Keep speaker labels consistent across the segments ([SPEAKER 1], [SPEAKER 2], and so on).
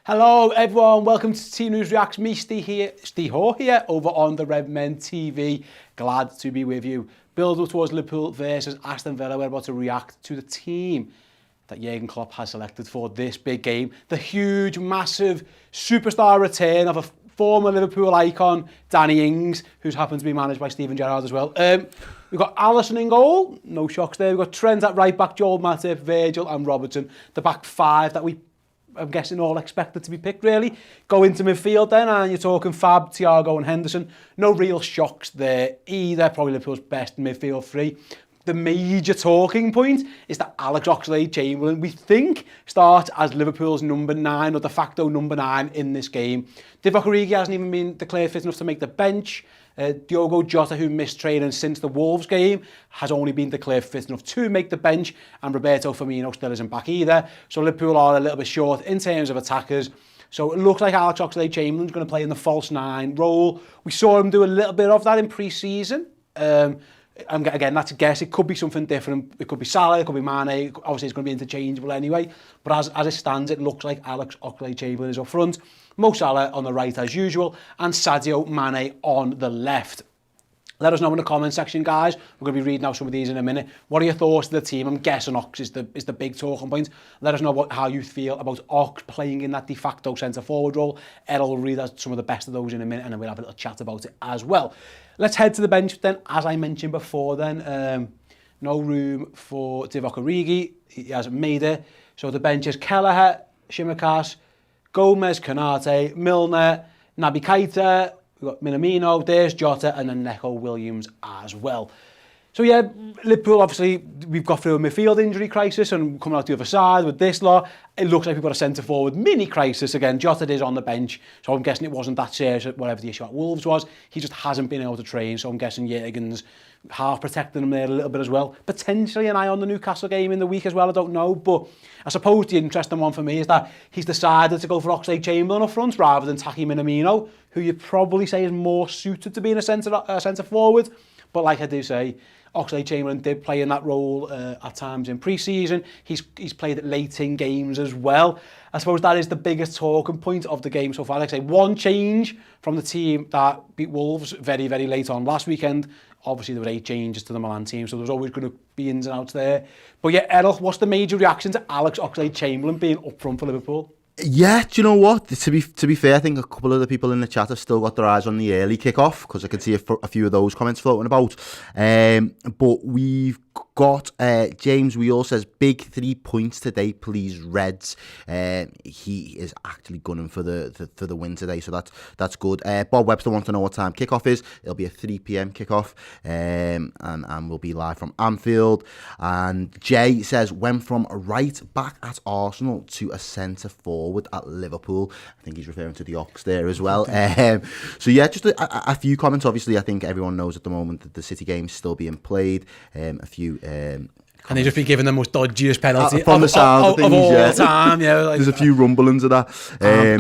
[SPEAKER 1] Hello everyone, welcome to T News Reacts. Me, Steve Hoare here over on the Redmen TV. Glad to be with you. Build up towards Liverpool versus Aston Villa. We're about to react to the team that Jurgen Klopp has selected for this big game. The huge, massive superstar return of a former Liverpool icon, Danny Ings, who's happened to be managed by Gerrard as well. We've got Alisson in goal, no shocks there. We've got Trent at right back, Joel Matip, Virgil and Robertson. The back five that I'm guessing all expected to be picked really. Go into midfield then and you're talking Fab, Thiago and Henderson. No real shocks there either, probably Liverpool's best midfield three. The major talking point is that Alex Oxlade-Chamberlain, we think, starts as Liverpool's number 9 or de facto number 9 in this game. Divock Origi hasn't even been declared fit enough to make the bench. Diogo Jota, who missed training since the Wolves game, has only been declared fit enough to make the bench, and Roberto Firmino still isn't back either. So Liverpool are a little bit short in terms of attackers. So it looks like Alex Oxlade-Chamberlain's going to play in the false 9 role. We saw him do a little bit of that in pre-season. Again, that's a guess. It could be something different. It could be Salah, it could be Mane. Obviously, it's going to be interchangeable anyway. But as it stands, it looks like Alex Oxlade-Chamberlain is up front. Mo Salah on the right as usual, and Sadio Mane on the left. Let us know in the comment section, guys. We're going to be reading out some of these in a minute. What are your thoughts to the team? I'm guessing Ox is the big talking point. Let us know how you feel about Ox playing in that de facto centre-forward role. Errol will read out some of the best of those in a minute, and then we'll have a little chat about it as well. Let's head to the bench then. As I mentioned before then, no room for Divock Origi. He hasn't made it. So the bench is Kelleher, Tsimikas, Gomez, Konate, Milner, Naby Keita, we've got Minamino, there's Jota, and then Neco Williams as well. So yeah, Liverpool, obviously, we've got through a midfield injury crisis and coming out the other side with this lot. It looks like we've got a centre-forward mini crisis again. Jota is on the bench, so I'm guessing it wasn't that serious, whatever the issue at Wolves was. He just hasn't been able to train, so I'm guessing Jurgen's half protecting him there a little bit as well. Potentially an eye on the Newcastle game in the week as well, I don't know. But I suppose the interesting one for me is that he's decided to go for Oxlade-Chamberlain up front rather than Taki Minamino, who you'd probably say is more suited to being a centre-forward. But like I do say, Oxlade-Chamberlain did play in that role at times in pre-season. He's played it late in games as well. I suppose that is the biggest talking point of the game so far. Like I say, one change from the team that beat Wolves very, very late on last weekend. Obviously, there were 8 changes to the Milan team, so there's always going to be ins and outs there. But yeah, Errol, what's the major reaction to Alex Oxlade-Chamberlain being up front for Liverpool?
[SPEAKER 2] Yeah, do you know what? To be fair, I think a couple of the people in the chat have still got their eyes on the early kick-off, because I could see a few of those comments floating about. But we've got James Wheel says, big 3 points today, please, Reds. He is actually gunning for the win today, so that's good. Bob Webster wants to know what time kickoff is. It'll be a 3 p.m. kickoff, and we'll be live from Anfield. And Jay says, went from a right back at Arsenal to a centre forward at Liverpool. I think he's referring to the Ox there as well. So yeah, just a few comments. Obviously, I think everyone knows at the moment that the City game's still being played. A few and
[SPEAKER 1] they just been giving the most dodgiest penalty
[SPEAKER 2] from the sound of things,
[SPEAKER 1] all time. Yeah, like,
[SPEAKER 2] there's a few rumblings of that.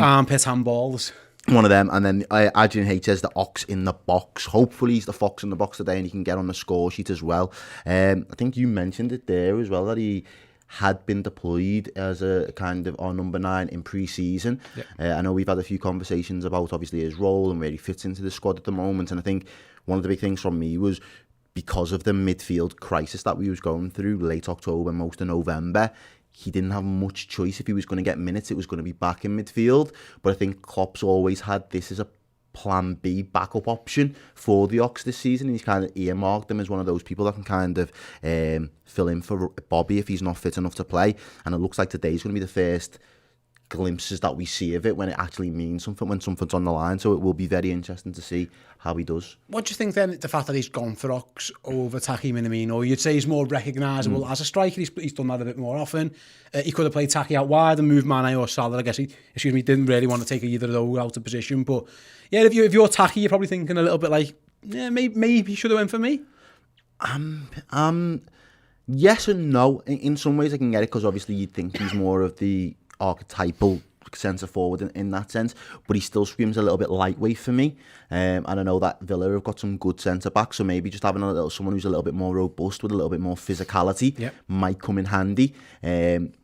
[SPEAKER 1] Armpit handballs.
[SPEAKER 2] One of them, and then Adrian H says the Ox in the box. Hopefully he's the fox in the box today and he can get on the score sheet as well. I think you mentioned it there as well, that he had been deployed as a kind of our number 9 in pre-season. I know we've had a few conversations about obviously his role and where he fits into the squad at the moment, and I think one of the big things from me was because of the midfield crisis that we was going through late October, most of November, he didn't have much choice. If he was going to get minutes, it was going to be back in midfield. But I think Klopp's always had this as a plan B backup option for the Ox this season. He's kind of earmarked him as one of those people that can kind of fill in for Bobby if he's not fit enough to play. And it looks like today's going to be the first glimpses that we see of it when it actually means something, when something's on the line. So it will be very interesting to see how he does.
[SPEAKER 1] What do you think then, the fact that he's gone for Ox over Taki Minamino? You'd say he's more recognisable as a striker. He's done that a bit more often. He could have played Taki out wide and moved Mane or Salah. I guess he didn't really want to take either of those out of position. But yeah, if you're Taki, you're probably thinking a little bit like, yeah, maybe he should have went for me.
[SPEAKER 2] Yes and no. In some ways I can get it, because obviously you'd think he's more of the archetypal centre forward in that sense, but he still screams a little bit lightweight for me. And I know that Villa have got some good centre backs, so maybe just having someone who's a little bit more robust with a little bit more physicality might come in handy.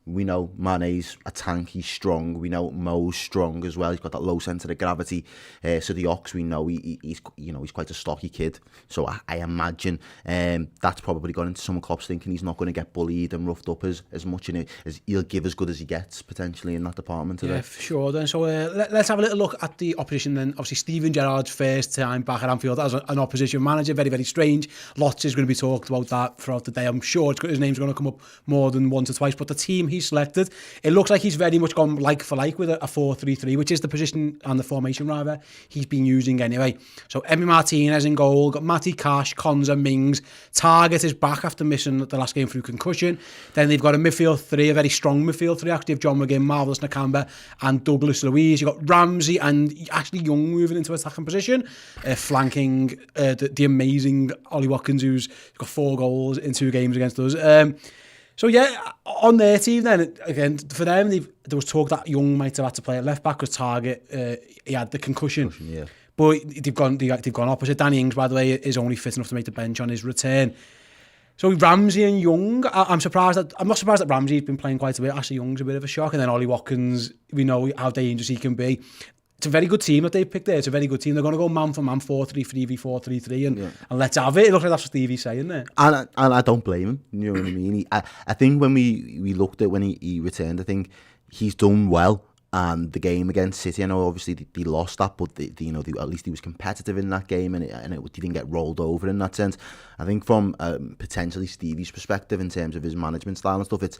[SPEAKER 2] We know Mane's a tank, he's strong. We know Mo's strong as well. He's got that low centre of gravity. So the Ox, we know he's quite a stocky kid. So I imagine that's probably gone into some clubs thinking he's not going to get bullied and roughed up as much, as he'll give as good as he gets potentially in that department today.
[SPEAKER 1] Yeah, for sure. Then so let's have a little look at the opposition. Then obviously Steven Gerrard's first time back at Anfield as an opposition manager. Very, very strange. Lots is going to be talked about that throughout the day. I'm sure his name's going to come up more than once or twice. But the team he selected, it looks like he's very much gone like for like with a 4-3-3, which is the position and the formation rather he's been using anyway. So Emi Martinez in goal, got Matty Cash, Konza, Mings. Target is back after missing the last game through concussion. Then they've got a midfield three, a very strong midfield three actually, of John McGinn, Marvelous Nakamba and Douglas Luiz. You've got Ramsey and Ashley Young moving into attacking position, flanking the amazing Ollie Watkins, who's got 4 goals in 2 games against us. So yeah, on their team then, again, for them, there was talk that Young might have had to play at left back because Target, he had the concussion. Yeah. But they've gone opposite. Danny Ings, by the way, is only fit enough to make the bench on his return. So Ramsey and Young, I'm not surprised that Ramsey's been playing quite a bit. Ashley Young's a bit of a shock, and then Ollie Watkins, we know how dangerous he can be. It's a very good team that they've picked there. It's a very good team. They're going to go man for man, 4-3-3, 4-3-3, and let's have it. It looks like that's what Stevie's saying there. And
[SPEAKER 2] I don't blame him. You know what I mean? I think when we looked at when he returned, I think he's done well. And the game against City, I know obviously they lost that, but at least he was competitive in that game, and it didn't get rolled over in that sense. I think from potentially Stevie's perspective in terms of his management style and stuff, it's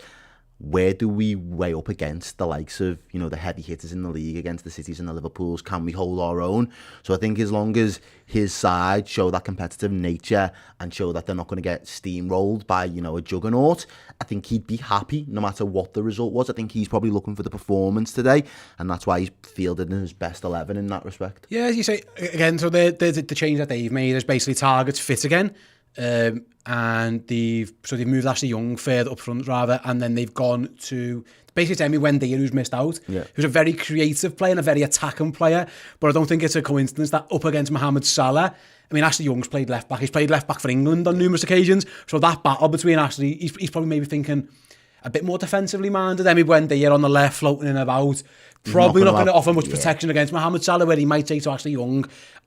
[SPEAKER 2] where do we weigh up against the likes of, the heavy hitters in the league, against the Cities and the Liverpools? Can we hold our own? So I think as long as his side show that competitive nature and show that they're not going to get steamrolled by, a juggernaut, I think he'd be happy no matter what the result was. I think he's probably looking for the performance today, and that's why he's fielded in his best 11 in that respect.
[SPEAKER 1] Yeah, as you say, again, so the change that they've made is basically Target's fit again. And they've moved Ashley Young further up front rather, and then they've gone to basically Emi Wendia, who's missed out, who's a very creative player and a very attacking player, but I don't think it's a coincidence that up against Mohamed Salah, I mean, Ashley Young's played left back. He's played left back for England on numerous occasions, so that battle between Ashley, he's probably maybe thinking a bit more defensively minded. Emi Wendia on the left floating in about, probably not going to offer much protection against Mohamed Salah, where he might say to Ashley Young,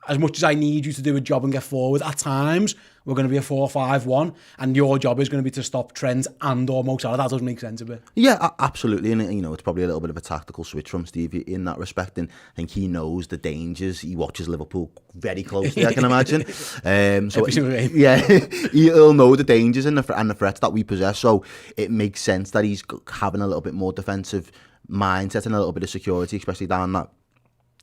[SPEAKER 1] as much as I need you to do a job and get forward, at times we're going to be a 4-5-1, and your job is going to be to stop Trent and or Mo Salah. That doesn't make sense a bit.
[SPEAKER 2] Yeah, absolutely, and it's probably a little bit of a tactical switch from Steve in that respect, and I think he knows the dangers. He watches Liverpool very closely, I can imagine. So
[SPEAKER 1] every single game.
[SPEAKER 2] Yeah, he'll know the dangers and the threats that we possess. So it makes sense that he's having a little bit more defensive mindset and a little bit of security, especially down that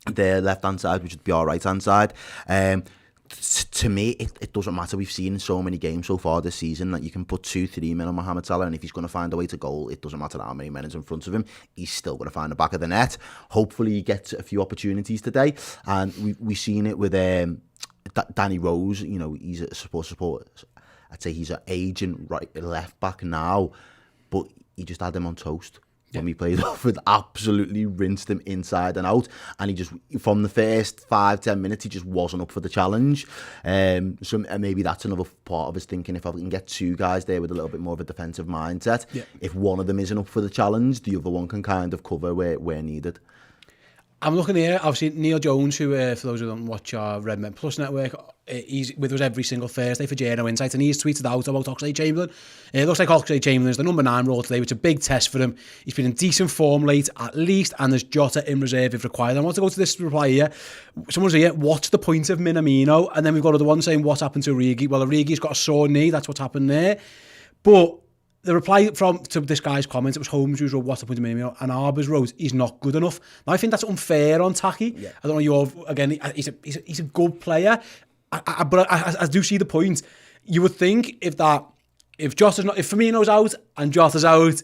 [SPEAKER 2] their left-hand side, which would be our right-hand side. To me, it doesn't matter. We've seen in so many games so far this season that you can put 2-3 men on Mohamed Salah, and if he's going to find a way to goal, it doesn't matter how many men is in front of him. He's still going to find the back of the net. Hopefully he gets a few opportunities today, and we've seen it with Danny Rose. He's a support. I'd say he's an agent left back now, but he just had him on toast. When we played Oxford, absolutely rinsed him inside and out, and he just, from the first 5-10 minutes, he just wasn't up for the challenge. So maybe that's another part of his thinking. If I can get 2 guys there with a little bit more of a defensive mindset, if one of them isn't up for the challenge, the other one can kind of cover where needed.
[SPEAKER 1] I'm looking here, obviously, Neil Jones, who, for those who don't watch our Redmen Plus network, he's with us every single Thursday for Journo Insight, and he's tweeted out about Oxlade-Chamberlain. It looks like Oxlade-Chamberlain is the number 9 role today, which is a big test for him. He's been in decent form late, at least, and there's Jota in reserve if required. I want to go to this reply here. Someone's here, what's the point of Minamino? And then we've got the one saying, what's happened to Origi? Well, Origi's got a sore knee, that's what's happened there. But the reply to this guy's comments, it was Holmes who's wrote, what's up with Minamino, and Arbers wrote, he's not good enough. Now, I think that's unfair on Taki. Yeah. I don't know, he's a good player, but I do see the point. You would think if Firmino's out and Jota's out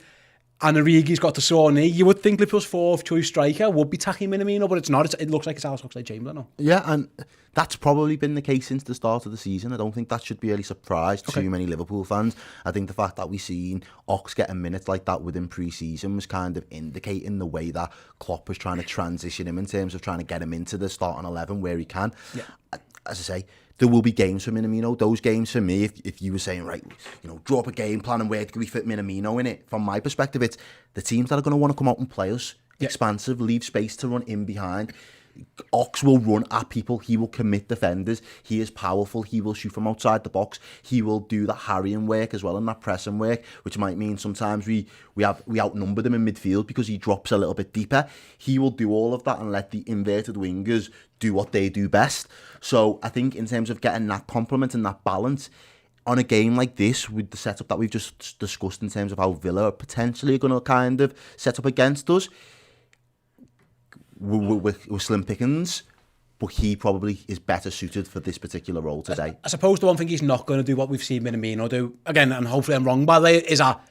[SPEAKER 1] and Origi's got the sore knee, you would think Liverpool's 4th choice striker would be Taki Minamino, but it's not. It looks like it's Alex Oxlade-Chamberlain now.
[SPEAKER 2] Yeah, and that's probably been the case since the start of the season. I don't think that should be any surprise to too many Liverpool fans. I think the fact that we've seen Ox getting minutes like that within pre-season was kind of indicating the way that Klopp was trying to transition him in terms of trying to get him into the starting 11 where he can. Yeah. As I say, there will be games for Minamino. Those games for me, if you were saying, right, draw up a game plan and where do we fit Minamino in it, from my perspective, it's the teams that are going to want to come out and play us. Expansive, leave space to run in behind. Ox will run at people. He will commit defenders. He is powerful. He will shoot from outside the box. He will do that harrying work as well and that pressing work, which might mean sometimes we outnumber them in midfield because he drops a little bit deeper. He will do all of that and let the inverted wingers do what they do best. So I think in terms of getting that complement and that balance on a game like this, with the setup that we've just discussed in terms of how Villa are potentially going to kind of set up against us, we're slim pickings, but he probably is better suited for this particular role today.
[SPEAKER 1] I suppose the one thing he's not going to do what we've seen Minamino do, again, and hopefully I'm wrong by the way, is that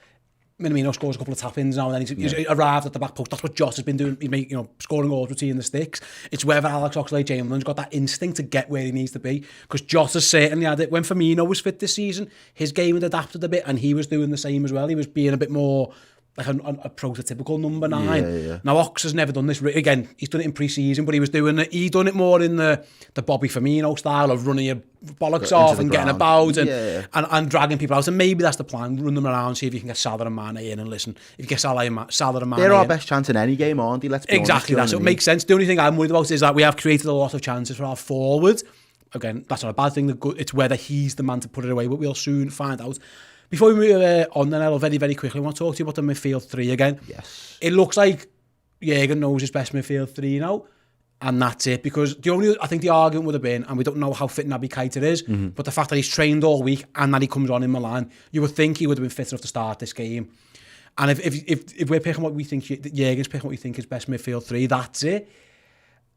[SPEAKER 1] Minamino scores a couple of tap-ins now and then he's arrived at the back post. That's what Joss has been doing. He's scoring goals with in the sticks. It's whether Alex Oxlade-Chamberlain's got that instinct to get where he needs to be, because Joss has certainly had it. When Firmino was fit this season, his game had adapted a bit and he was doing the same as well. He was being a bit more like a prototypical number 9.
[SPEAKER 2] Yeah.
[SPEAKER 1] Now Ox has never done this. Again, he's done it in pre-season, but he done it more in the Bobby Firmino style of running your bollocks off and getting about and dragging people out. And maybe that's the plan. Run them around, see if you can get Salah and Mane in. And listen, if you get Salah and Mane
[SPEAKER 2] they're our best chance in any game, aren't they? Let's be
[SPEAKER 1] exactly,
[SPEAKER 2] honest.
[SPEAKER 1] That's what makes sense. The only thing I'm worried about is that we have created a lot of chances for our forward. Again, that's not a bad thing. It's whether he's the man to put it away, but we'll soon find out. Before we move on then, Errol, very, very quickly, I want to talk to you about the midfield 3 again.
[SPEAKER 2] Yes.
[SPEAKER 1] It looks like Jürgen knows his best midfield 3 now, and that's it. Because I think the argument would have been, and we don't know how fit Naby Keita is, but the fact that he's trained all week and that he comes on in Milan, you would think he would have been fit enough to start this game. And if we're picking what we think, Jürgen's picking what we think is best midfield 3, that's it.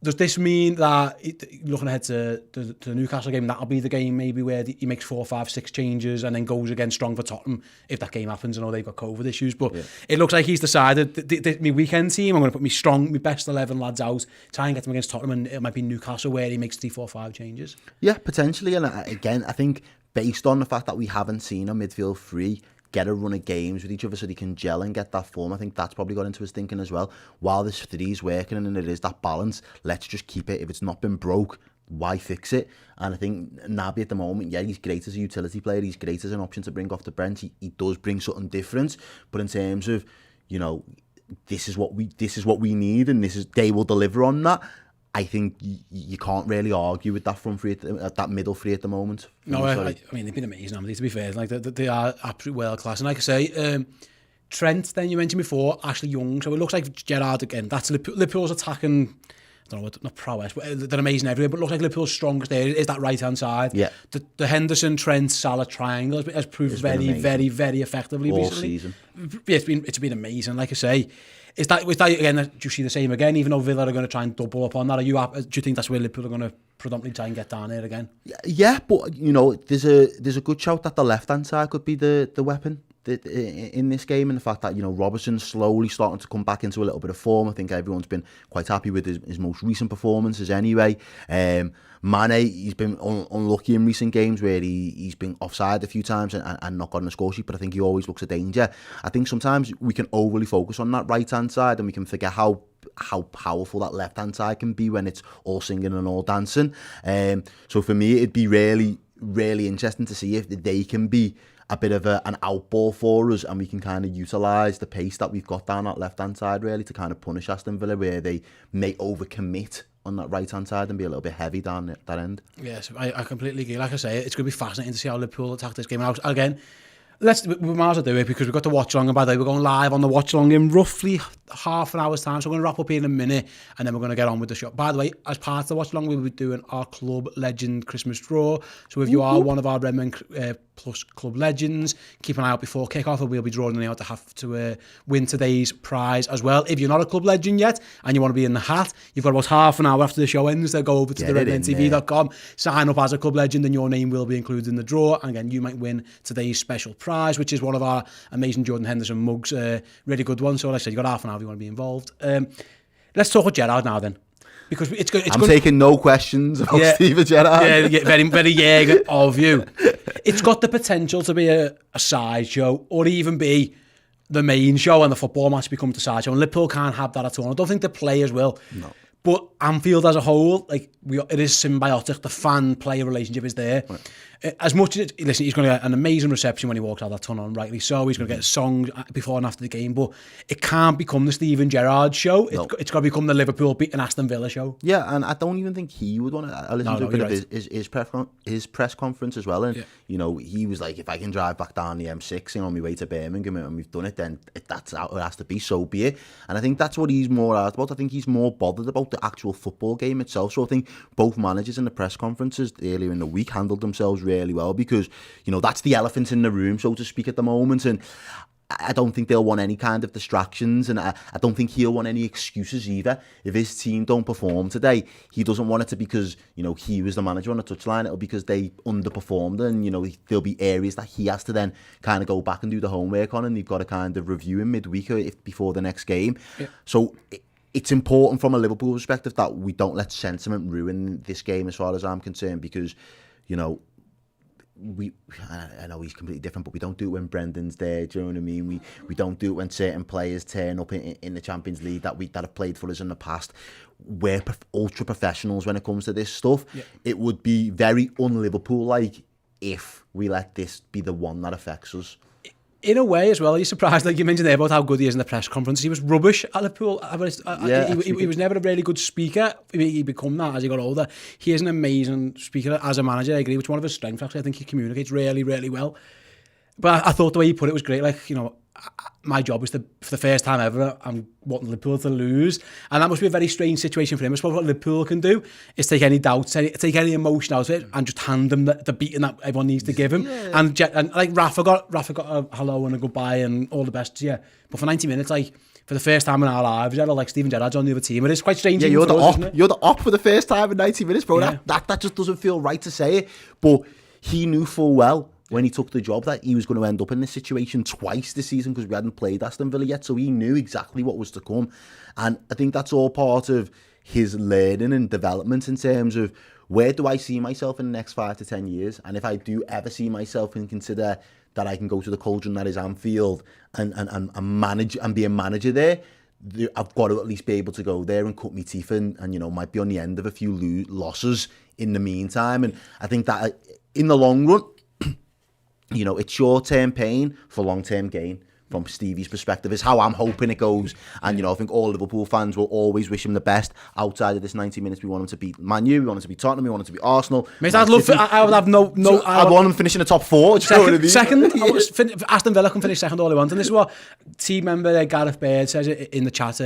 [SPEAKER 1] Does this mean that, looking ahead to the Newcastle game, that'll be the game maybe where he makes 4, 5, 6 changes and then goes again strong for Tottenham if that game happens? I know they've got COVID issues, but it looks like he's decided, my weekend team, I'm going to put my best 11 lads out, try and get them against Tottenham, and it might be Newcastle where he makes 3, 4, 5 changes.
[SPEAKER 2] Yeah, potentially. And again, I think based on the fact that we haven't seen a midfield 3 get a run of games with each other so they can gel and get that form, I think that's probably got into his thinking as well. While this 3's working and it is that balance, let's just keep it. If it's not been broke, why fix it? And I think Naby at the moment, he's great as a utility player, he's great as an option to bring off the bench, he does bring something different, but in terms of, this is what we need and they will deliver on that, I think you can't really argue with that front 3 that middle 3 at the moment.
[SPEAKER 1] No, I mean, they've been amazing, haven't they, to be fair. Like, they are absolute world class. And like I say, Trent, then you mentioned before, Ashley Young. So it looks like Gerrard again. That's Liverpool's attacking, I don't know, not prowess, but they're amazing everywhere. But it looks like Liverpool's strongest there is that right-hand side. Yeah. The Henderson, Trent, Salah triangle has proved very, very, very effectively
[SPEAKER 2] all
[SPEAKER 1] recently.
[SPEAKER 2] Season.
[SPEAKER 1] Yeah, it's been amazing. Like I say, is that again? Do you see the same again? Even though Villa are going to try and double up on that, do you think that's where Liverpool are going to predominantly try and get down here again?
[SPEAKER 2] Yeah, but there's a good shout that the left hand side could be the weapon in this game, and the fact that Robertson's slowly starting to come back into a little bit of form. I think everyone's been quite happy with his most recent performances anyway. Mane, he's been unlucky in recent games where he's been offside a few times and not gotten a score sheet, but I think he always looks a danger. I think sometimes we can overly focus on that right hand side and we can forget how powerful that left hand side can be when it's all singing and all dancing. So for me, it'd be really, really interesting to see if they can be a bit of an outball for us and we can kind of utilise the pace that we've got down that left hand side really to kind of punish Aston Villa where they may overcommit on that right hand side and be a little bit heavy down that end.
[SPEAKER 1] Yes, I completely agree. Like I say, it's going to be fascinating to see how Liverpool attack this game. And again, we might as well do it because we've got the watch along, and by the way, we're going live on the watch along in roughly half an hour's time, so we're going to wrap up here in a minute and then we're going to get on with the show. By the way, as part of the watch along, we'll be doing our Club Legend Christmas draw, so if you are one of our Redmen Plus Club Legends, keep an eye out before kick-off and we'll be drawing out to have to win today's prize as well. If you're not a Club Legend yet and you want to be in the hat, you've got about half an hour after the show ends to go over to the redmentv.com, sign up as a Club Legend and your name will be included in the draw, and again, you might win today's special prize, which is one of our amazing Jordan Henderson mugs, really good one. So like I said, you've got half an hour if you want to be involved. Let's talk with Gerrard now then, because I'm
[SPEAKER 2] taking no questions about Steven Gerrard.
[SPEAKER 1] Yeah, very, very Jürgen of you. It's got the potential to be a sideshow or even be the main show and the football match become the sideshow, and Liverpool can't have that at all. I don't think the players will.
[SPEAKER 2] No.
[SPEAKER 1] But Anfield as a whole, like it is symbiotic. The fan-player relationship is there. Right. As much as listen, he's going to get an amazing reception when he walks out that tunnel, and rightly so. He's going to get a song before and after the game, but it can't become the Steven Gerrard show. No. It's got to become the Liverpool beating Aston Villa show.
[SPEAKER 2] Yeah, and I don't even think he would want to. I listened to a bit of his press conference as well, and you know, he was like, if I can drive back down the M6 on my way to Birmingham and we've done it, then that's how it has to be. So be it. And I think that's what he's more out about. I think he's more bothered about the actual football game itself. So I think both managers in the press conferences earlier in the week handled themselves really well, because you know, that's the elephant in the room, so to speak, at the moment. And I don't think they'll want any kind of distractions, and I don't think he'll want any excuses either. If his team don't perform today, he doesn't want it to be because, you know, he was the manager on the touchline. It'll be because they underperformed, and you know, there'll be areas that he has to then kind of go back and do the homework on, and you've got to kind of review him midweek or before the next game. So it's important from a Liverpool perspective that we don't let sentiment ruin this game, as far as I'm concerned, because, you know, I know he's completely different, but we don't do it when Brendan's there. Do you know what I mean? We don't do it when certain players turn up in the Champions League that have played for us in the past. We're ultra professionals when it comes to this stuff. It would be very un-Liverpool like if we let this be the one that affects us.
[SPEAKER 1] In a way as well, are you surprised, like you mentioned there, about how good he is in the press conference? He was rubbish at Liverpool. He was never a really good speaker. He become that as he got older. He is an amazing speaker as a manager, I agree, which is one of his strengths, actually. I think he communicates really, really well. But I thought the way he put it was great. Like, you know, my job is to, for the first time ever, I'm wanting Liverpool to lose. And that must be a very strange situation for him. I suppose what Liverpool can do is take any doubts, take any emotion out of it, and just hand them the beating that everyone needs to give him. Yeah. And like Rafa got a hello and a goodbye and all the best to you. But for 90 minutes, like, for the first time in our lives, like Steven Gerrard's on the other team. It is quite strange.
[SPEAKER 2] Yeah, you're the op. You're the op for the first time in 90 minutes, bro. Yeah. That just doesn't feel right to say it. But he knew full well when he took the job that he was going to end up in this situation twice this season, because we hadn't played Aston Villa yet, so he knew exactly what was to come. And I think that's all part of his learning and development in terms of, where do I see myself in the next 5 to 10 years? And if I do ever see myself and consider that I can go to the cauldron that is Anfield and manage and be a manager there, I've got to at least be able to go there and cut my teeth and you know, might be on the end of a few losses in the meantime. And I think that in the long run, you know, it's short-term pain for long-term gain. From Stevie's perspective, is how I'm hoping it goes. And, you know, I think all Liverpool fans will always wish him the best. Outside of this 90 minutes, we want him to beat Man U, we want him to beat Tottenham, we want him to beat Arsenal.
[SPEAKER 1] Mate, I would have no...
[SPEAKER 2] I'd want him to finish in the top 4.
[SPEAKER 1] Second, Aston Villa can finish second all they want. And this is what team member Gareth Baird says in the chat,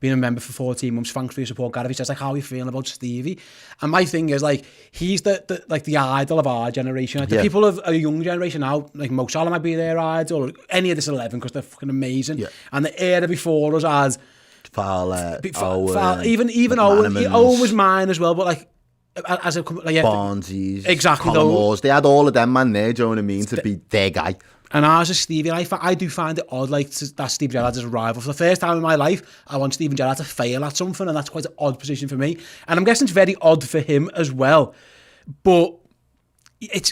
[SPEAKER 1] being a member for 14 months. Thanks for your support, Gareth. He says, like, how are you feeling about Stevie? And my thing is, like, he's the idol of our generation. Like, the people of a young generation now, like Mo Salah might be their idol, or any of this 11, because they're fucking amazing. And the era before us as
[SPEAKER 2] Fowler,
[SPEAKER 1] even Owen was mine as well, but like as a
[SPEAKER 2] Barnesies,
[SPEAKER 1] exactly,
[SPEAKER 2] those they had all of them, man. There, do you know what I mean? To be their guy.
[SPEAKER 1] And ours is Stevie, and I do find it odd, like, that Steve Gerrard's a rival. For the first time in my life, I want Steven Gerrard to fail at something, and that's quite an odd position for me. And I'm guessing it's very odd for him as well. But it's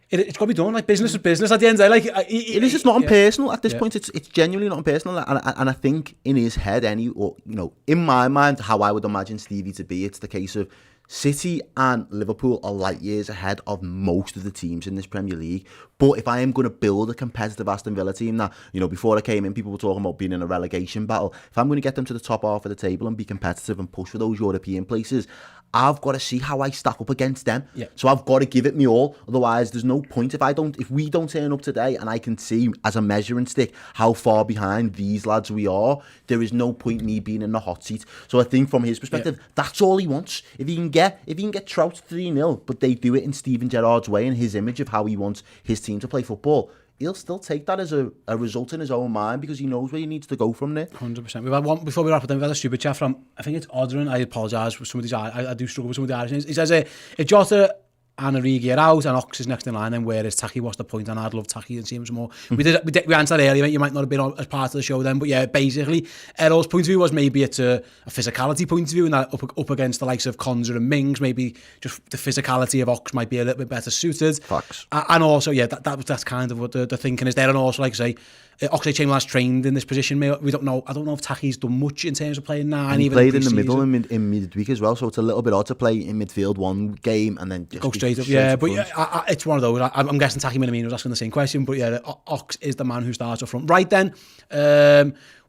[SPEAKER 1] got to be done. Like, business is business at the end of the day. Like,
[SPEAKER 2] it is. It's not impersonal at this point. It's genuinely not impersonal. And I think in his head, in my mind, how I would imagine Stevie to be, it's the case of City and Liverpool are light years ahead of most of the teams in this Premier League. But if I am going to build a competitive Aston Villa team that, you know, before I came in, people were talking about being in a relegation battle. If I'm going to get them to the top half of the table and be competitive and push for those European places, I've got to see how I stack up against them. Yeah. So I've got to give it me all. Otherwise, there's no point. If we don't turn up today and I can see as a measuring stick how far behind these lads we are, there is no point me being in the hot seat. So I think from his perspective, that's all he wants. If he can get trounced 3-0, but they do it in Steven Gerrard's way and his image of how he wants his team to play football, he'll still take that as a result in his own mind, because he knows where he needs to go from there.
[SPEAKER 1] 100%. We've had one, before we wrap up, we've had a super chat from, I think it's Odrin. I apologise for some of these. I do struggle with some of the Irish names. He says, if Jota and Origi are out and Ox is next in line, then where is Taki? What's the point? And I'd love Taki and see him some more. We answered that earlier, mate. You might not have been on as part of the show then, but yeah, basically Errol's point of view was maybe it's a physicality point of view, and that up against the likes of Konza and Mings, maybe just the physicality of Ox might be a little bit better suited.
[SPEAKER 2] Facts.
[SPEAKER 1] And also, yeah, that's kind of what the thinking is there. And also, like I say, Oxlade-Chamberlain's trained in this position. We don't know. I don't know if Taki's done much in terms of playing 9.
[SPEAKER 2] And he
[SPEAKER 1] even
[SPEAKER 2] played in the middle in midweek as well, so it's a little bit odd to play in midfield one game and then just
[SPEAKER 1] go straight up. Yeah, but yeah, it's one of those. I'm guessing Taki Minamino was asking the same question, but yeah, Ox is the man who starts up front. Right then,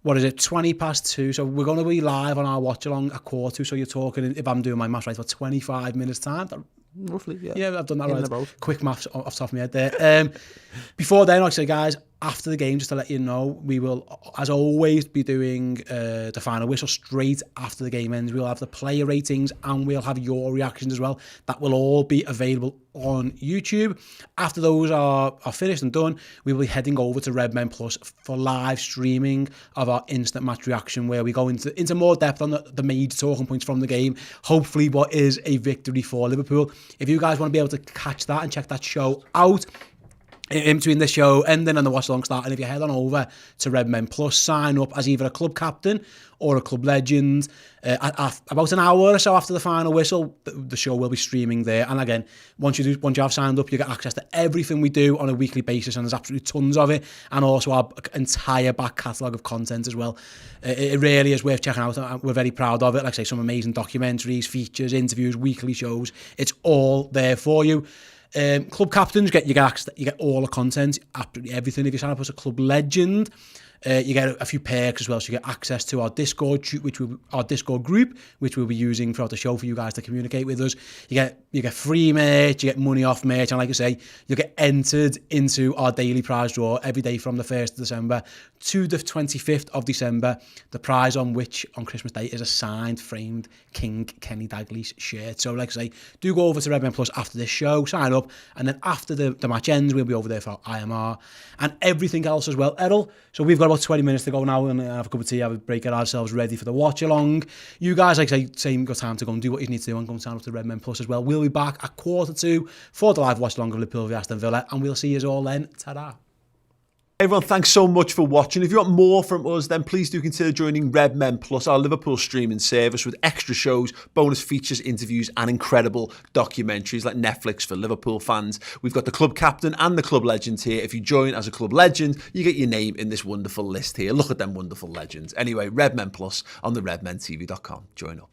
[SPEAKER 1] what is it, 2:20, so we're going to be live on our watch along at 2:45, so you're talking, if I'm doing my maths right, for 25 minutes time.
[SPEAKER 2] Roughly, yeah.
[SPEAKER 1] Yeah, I've done that right. Quick maths off the top of my head there. Before then, like I say, guys, after the game, just to let you know, we will, as always, be doing the final whistle straight after the game ends. We'll have the player ratings and we'll have your reactions as well. That will all be available on YouTube. After those are finished and done, we will be heading over to Redmen Plus for live streaming of our instant match reaction, where we go into more depth on the major talking points from the game. Hopefully what is a victory for Liverpool. If you guys want to be able to catch that and check that show out, in between the show ending and the watch along start, and if you head on over to Redmen Plus, sign up as either a club captain or a club legend. About an hour or so after the final whistle, the show will be streaming there. And again, once you have signed up, you get access to everything we do on a weekly basis, and there's absolutely tons of it, and also our entire back catalogue of content as well. It really is worth checking out. We're very proud of it. Like I say, some amazing documentaries, features, interviews, weekly shows. It's all there for you. Club captains, you get all the content, absolutely everything. If you sign up as a club legend, you get a few perks as well. So you get access to our Discord, our Discord group, which we'll be using throughout the show for you guys to communicate with us. You get free merch, you get money off merch, and like I say, you get entered into our daily prize draw every day from the 1st of December to the 25th of December. The prize on Christmas Day is a signed, framed King Kenny Dalglish shirt. So like I say, do go over to Redmen Plus after this show, sign up, and then after the match ends, we'll be over there for IMR and everything else as well. Errol, so we've got about 20 minutes to go now, and have a cup of tea, have a break, get ourselves ready for the watch along. You guys, like I say, same got time to go and do what you need to do and go and sign up to Redmen Plus as well. We'll be back at 2:45 for the live watch along of Liverpool v Aston Villa, and we'll see you all then. Ta-da.
[SPEAKER 3] Everyone, thanks so much for watching. If you want more from us, then please do consider joining Redmen Plus, our Liverpool streaming service, with extra shows, bonus features, interviews, and incredible documentaries like Netflix for Liverpool fans. We've got the club captain and the club legend here. If you join as a club legend, you get your name in this wonderful list here. Look at them wonderful legends. Anyway, Redmen Plus on the redmentv.com. Join up.